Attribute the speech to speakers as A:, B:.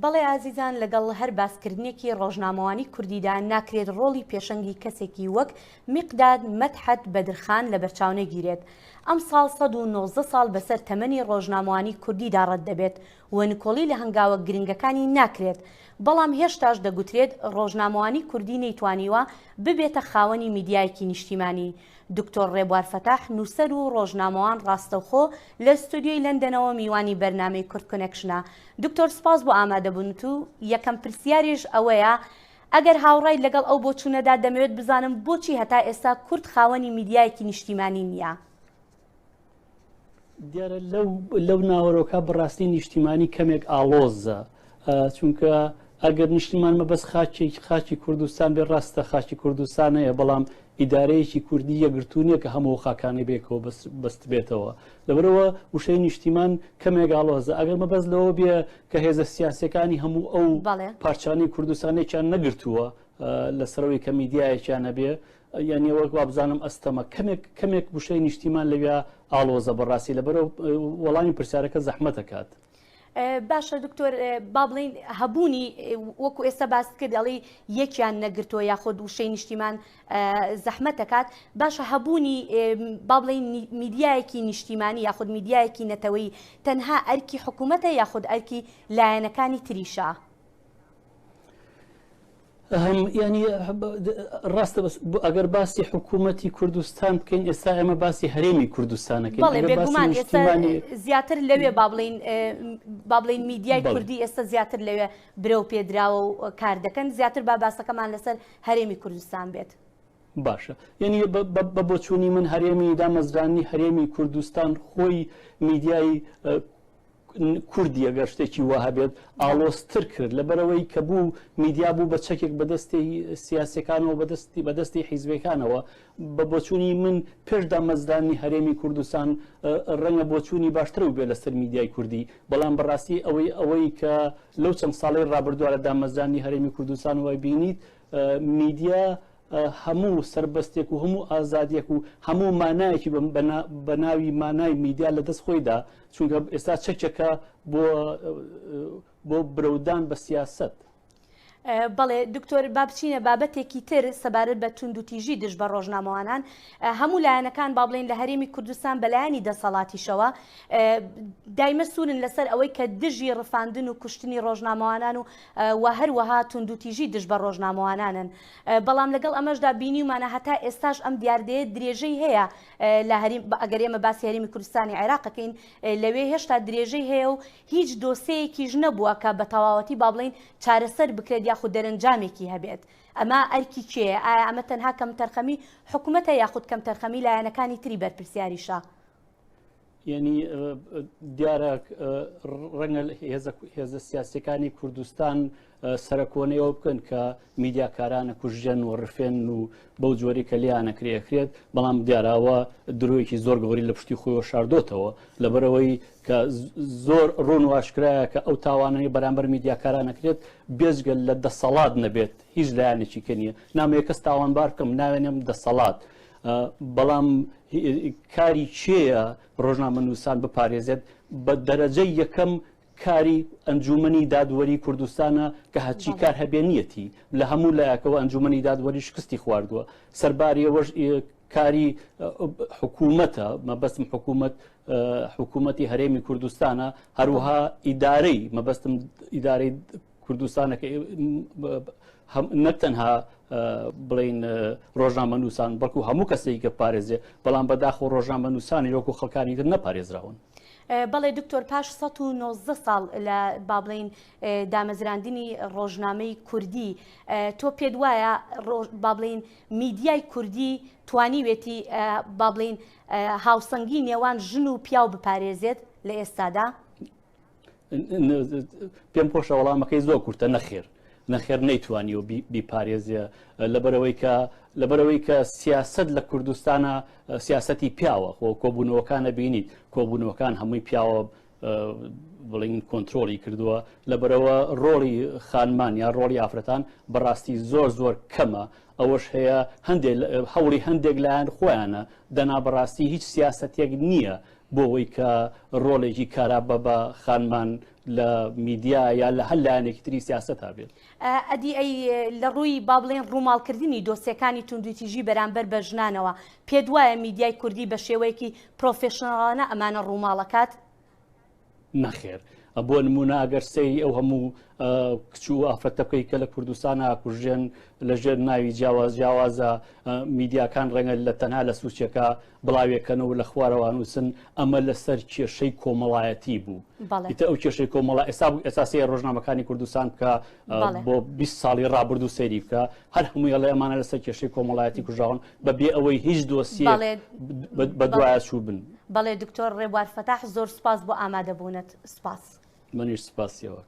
A: بەڵێ ئازیزان لەگەڵ هەر باسکردنێکی ڕۆژنامەوانی کوردیدا ناکرێت ڕۆڵی پێشەنگی کەسێکی وەک میقداد مەدحەت بەدرخان لە بەرچاو نەگیرێت. ئەم ساڵ 119 ساڵ بەسەر تەمەنی ڕۆژنامەوانی کوردیدا ڕەت دەبێت و نکۆڵی لە هەنگاوە گرنگەکانی ناکرێت، بەڵام هێشتاش دەگوترێت ڕۆژنامەوانی کوردی نەیتوانیوە ببێتە خاوەنی میدیایەکی نیشتیمانی. دکتۆر ڕێبوار فەتاح نووسەر و ڕۆژنامەوان ڕاستەوخۆ لە ستودیۆی لەندەنەوە میوانی بەرنامەی کورد کۆنێکشنە. دکتۆر سپاس بۆ ئامادەبوونت و یەکەم پرسیاریش ئەوەیە ئەگەر هاوڕای لەگەڵ ئەو بۆچوونەدا دەمەوێت بزانم بۆچی هەتا ئێستا کورد خاوەنی میدیایەکی نیشتیمانی نییە؟
B: دیارە لەو ناوەڕۆکە بەڕاستی نیشتیمانی کەمێک ئاڵۆزە، چونکە ئەگەر نیشتیمان مەبەست خاچی کوردستان بێ ڕاستە خاچی کوردستانەیە، بەڵام ئیدارەیەکی کوردی یەگرتوونیە کە هەموو خاکانی بێکەوە بەست بێتەوە. لەبەرەوە وشەی نیشتیمان کەمێک ئاڵۆزە. ئەگەر مەبەست لەوە بێ کە هێزە سیاسەکانی هەموو ئەو پارچانی کوردستانێکیان نەگرتووە لەسەرەوەی کە میدیایەکیانە بێ، یعنی وەک بزانم ئەستەمە کەمێک وشەی نیشتیمان لەوێ ئاڵۆزە بەڕاستی، لەبەرەوە وەڵامی پرسیارەکە زەحمەت دەکات.
A: باشە دکتۆر، با بڵین هەبوونی وەکو ئێستا باس کرد دەڵێ یەکیان نەگرتووە یاخود وشەی نیشتیمان زەحمەت دەکات، باشە هەبوونی با بڵین میدیایەکی نیشتیمانی یاخود میدیایەکی نەتەوەی تەنها ئەرکی حکوومەتە یاخود ئەرکی لایەنەکانی تریشە؟
B: ینی ڕاستە ئەگەر باسی حکوومەتی کوردستان بکەین ئێستا ئێمە باسی هەرێمی کوردستانەکەین.
A: بەڵێ بێگومان ئێستا زیاتر لەوێ با بڵین میدیای کوردی ئێستا زیاتر لەوێ برەو پێدراوە و کار دەکەن، زیاتر با باسەکەمان لەسەر هەرێمی کوردستان بێت.
B: باشە، یعنی بە بۆچوونی من هەرێمی دامەزرانی هەرێمی کوردستان خۆی میدیای کوردی ئەگەر شتێکی وە هەبێت ئاڵۆزتر کرد، لەبەرەوەی کە بوو میدیا بوو بە چەکێک بەدەستی سیاسەکانەوە بەدەستی حیزبەکانەوە. بە بۆچوونی من پێش دامەزرانی هەرێمی کوردستان ڕەنگە بۆچوونی باشتر و بێ لەسەر میدیای کوردی، بەڵام بەڕاستی ئەوەی کە لەو چەند ساڵی ڕابردووە لە دامەزرانی هەرێمی کوردستان وای بینیت، میدیا هەموو سربەستێک و هەموو ئازادیەک و هەموو مانایەکی بە ناوی مانای میدیا لە دەست خۆیدا، چونکە ئێستا چەکێکە بۆ برەودان بە سیاست.
A: بەڵێ دکتۆر، با بچینە بابەتێکی تر سەبارەت بە تونند و تیژی دژ بە ڕۆژنامەوانان. هەموو لایەنەکان با بڵێن لە هەرێمی کوردستان بەلایانی دەسەڵاتیشەوە دایمە سوورن لەسەر ئەوەی کە دژی ڕفاندن و کوشتنی ڕۆژنامەوانان و هەروەها تونند و تیژی دژ بە ڕۆژنامەوانانن. بەڵام لەگەڵ ئەمەشدا بینیومانە هەتا ئێستاش ئەم دیاردەیە درێژەی هەیە ئەگەر ئێمە باسی هەرێمی کوردستانی عێراقەکەین، لەوێ هێشتا درێژەی هەیە و هیچ دۆسەیەکیش نەبووە کە بە تەواوەتی با بڵێن چارەسەر بکرێت یاخود دەرەنجامێکی هەبێت. ئەمە ئەرکی کێیە؟ ئایا ئەمە تەنها کەم تەرخەمی حکوومەتە یاخود کەم تەرخەمی لایەنەکانی تری بەرپرسیاریشە؟
B: یعنی دیارە ڕەنگە هێزە سیاسەکانی کوردستان سەرکۆنەوە بکەن کە میدیاکارانە کوژژەن و ڕفێن و بەو جۆری کە لیانە کرێکرێت، بەڵام دیاراوە درۆیەکی زۆر گەوری لە پشتی خۆیەوە شاردۆتەوە، لەبەرەوەی کە زۆر ڕوون واشکرایە کە ئەو تاوانەی بەرامبەر میدیاکارانەکرێت بێجگەل لە دەسەڵات نەبێت، هیچ لایەنێکی کەنیە. نامەیە کەس تاوانبار بکەم ناوێنم دەسەڵات، بەڵام کاری چێە ڕۆژنامە نووسان بپارێزێت؟ بە دەرەجەی یەکەم کاری ئەنجومەنی دادوەری کوردستانە کە هەچی کار هەبێنیەتی لە هەموو لایەکەوە ئەنجومەنی دادوەری شکستی خواردووە. سەرباریەوەش کاری حکوومەتە، مەبەستم حکوومەتی هەرێمی کوردستانە، هەروەها ئیدارەی مەبەستم ئیدارەی کوردستانەکە نەتەنها بڵین ڕۆژنامە نووسان بەڵکو هەموو کەسێک کە پارێزێ، بەڵام بەداخۆ ڕۆژنامە نووسانی وەکو خەڵکانی تر نەپارێزراون.
A: بەڵێ دکتۆر، پاش 119 ساڵ لە با بڵین دامەزراندنی ڕۆژنامەی کوردی، تۆ پێت وایە با بڵین میدیای کوردی توانیوێتی با بڵین هاوسەنگی نێوان ژن و پیاو بپارێزێت لە ئێستادا؟
B: پێم خۆشە وەڵامەکەی زۆر کورتە. نەخێر نەیتوانی و بیپارێزیە، لەبەرەوەی کە سیاست لە کوردستانە سیاسەتی پیاوە، خۆ کۆبوونەوەکانە بینیت، کۆبوونەوەکان هەمووی پیاوە بڵین کۆنتترۆلی کردووە، لەبەرەوە ڕۆڵی خانمان یا ڕۆڵی ئافرەتان بەڕاستی زۆر کەمە. ئەوەش هەیە هەوڵی هەندێک لایەن خۆیانە دەنا بەڕاستی هیچ سیاسەتێک نییە بۆ ئەوەی کە ڕۆڵێکی کارابە بە خانمان لە میدیا یا لە هەر لایەنێکی تری سیاسەتا بێت.
A: ئەدی ئەی لە ڕووی با بڵێن ڕووماڵکردنی دۆسیەکانی توندوتیژی بەرامبەر بە ژنانەوە پێت وایە میدیای کوردی بە شێوەیەکی پرۆفێشنەڵانە ئەمانە ڕووماڵەکات؟
B: نەخێر. بۆ نمونە ئەگەر سەی ئەو هەموو کچ و ئافرەتە بکەی کە لە کوردستانە کوژێن لەژێر ناوی جیاوازە میدیاکان ڕەنگە لە تەنها لە سوچەکە بڵاوێکەنەوە لە خوارەوە نووسن ئەمە لەسەر کێشەی کۆمەڵایەتی بوو. ئیتر ئەو کێشەی کۆمەڵە ئێساسی ڕۆژنامەکانی کوردستان بکە بۆ 20 ساڵی ڕابرد و سەیری بکە هەر هەمووی ئەڵێ ئەمانە لەسەر کێشەی کۆمەڵایەتی کوژاون بەبێ ئەوەی هیچ دۆسیە بە دوایە چوو بن.
A: بەڵێ دکتۆر ڕێبوار فەتاح زۆر سپاس بۆ ئامادەبوونت. سپاس.
B: منیش سپاسیەوە.